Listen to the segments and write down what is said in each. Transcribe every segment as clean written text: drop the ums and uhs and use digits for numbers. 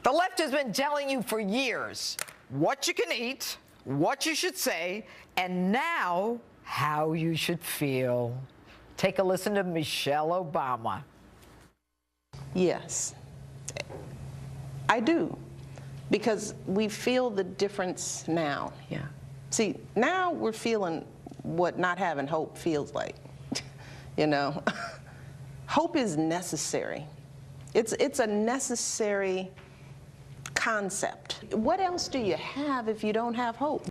The left has been telling you for years what you can eat, what you should say, and now how you should feel. Take a listen to Michelle Obama. Yes, I do, because we feel the difference now. Yeah. See, now we're feeling what not having hope feels like, you know. Hope is necessary. It's a necessary concept. What else do you have if you don't have hope?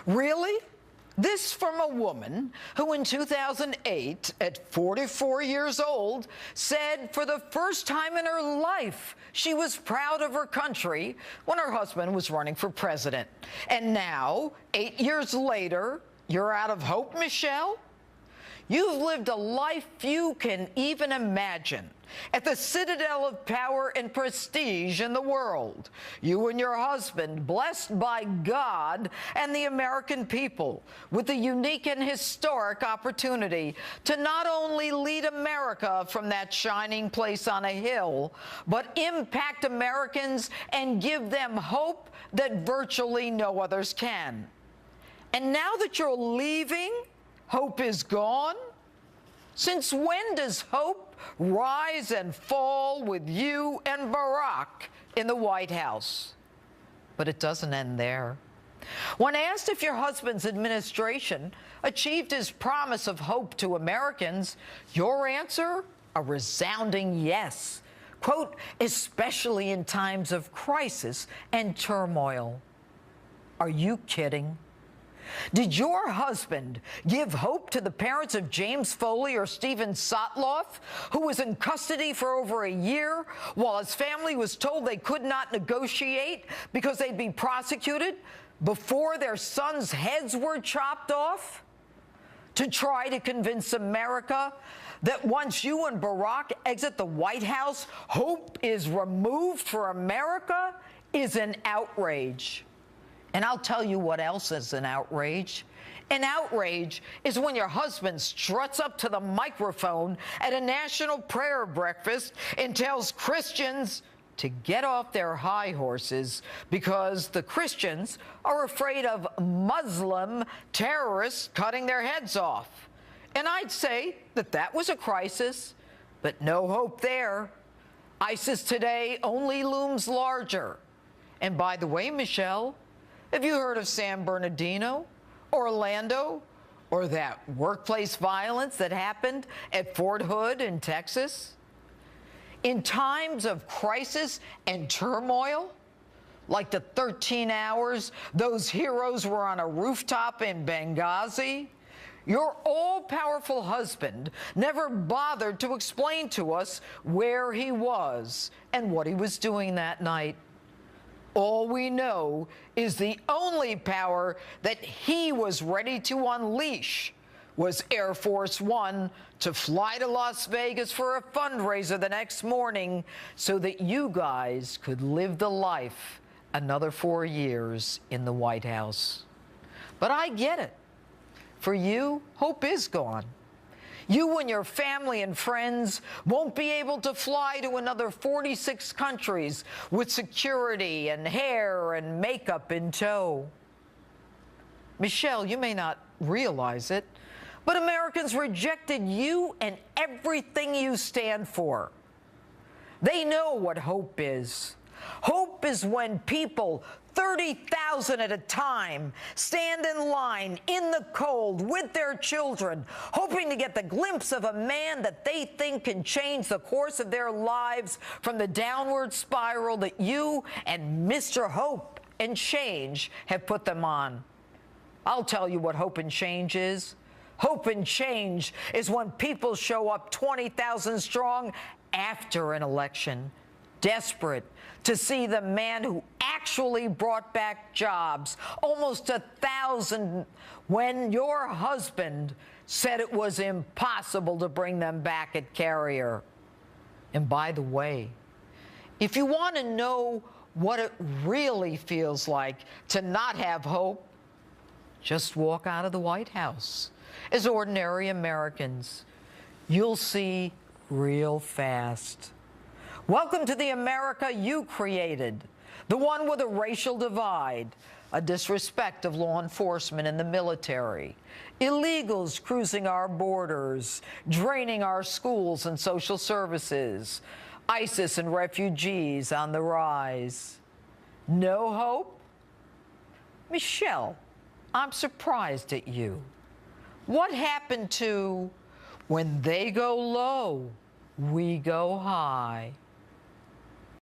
Really? This from a woman who in 2008, at 44 years old, said for the first time in her life she was proud of her country when her husband was running for president. And now, 8 years later, you're out of hope, Michelle? You've lived a life few can even imagine, at the citadel of power and prestige in the world. You and your husband, blessed by God and the American people, with the unique and historic opportunity to not only lead America from that shining place on a hill, but impact Americans and give them hope that virtually no others can. And now that you're leaving, hope is gone? Since when does hope rise and fall with you and Barack in the White House? But it doesn't end there. When asked if your husband's administration achieved his promise of hope to Americans, your answer, a resounding yes. Quote, especially in times of crisis and turmoil. Are you kidding? Did your husband give hope to the parents of James Foley or Stephen Sotloff, who was in custody for over a year while his family was told they could not negotiate because they'd be prosecuted before their sons' heads were chopped off? To try to convince America that once you and Barack exit the White House, hope is removed for America is an outrage. And I'll tell you what else is an outrage. An outrage is when your husband struts up to the microphone at a national prayer breakfast and tells Christians to get off their high horses because the Christians are afraid of Muslim terrorists cutting their heads off. And I'd say that that was a crisis, but no hope there. ISIS today only looms larger. And by the way, Michelle, have you heard of San Bernardino, Orlando, or that workplace violence that happened at Fort Hood in Texas? In times of crisis and turmoil, like the 13 hours those heroes were on a rooftop in Benghazi, your all-powerful husband never bothered to explain to us where he was and what he was doing that night. All we know is the only power that he was ready to unleash was Air Force One to fly to Las Vegas for a fundraiser the next morning so that you guys could live the life another 4 years in the White House. But I get it. For you, hope is gone. You and your family and friends won't be able to fly to another 46 countries with security and hair and makeup in tow. Michelle, you may not realize it, but Americans rejected you and everything you stand for. They know what hope is. Hope is when people, 30,000 at a time, stand in line in the cold with their children, hoping to get the glimpse of a man that they think can change the course of their lives from the downward spiral that you and Mr. Hope and Change have put them on. I'll tell you what hope and change is. Hope and change is when people show up 20,000 strong after an election, desperate to see the man who actually brought back jobs, almost 1,000, when your husband said it was impossible to bring them back at Carrier. And by the way, if you want to know what it really feels like to not have hope, just walk out of the White House. As ordinary Americans, you'll see real fast. Welcome to the America you created, the one with a racial divide, a disrespect of law enforcement and the military, illegals cruising our borders, draining our schools and social services, ISIS and refugees on the rise. No hope? Michelle, I'm surprised at you. What happened to when they go low, we go high?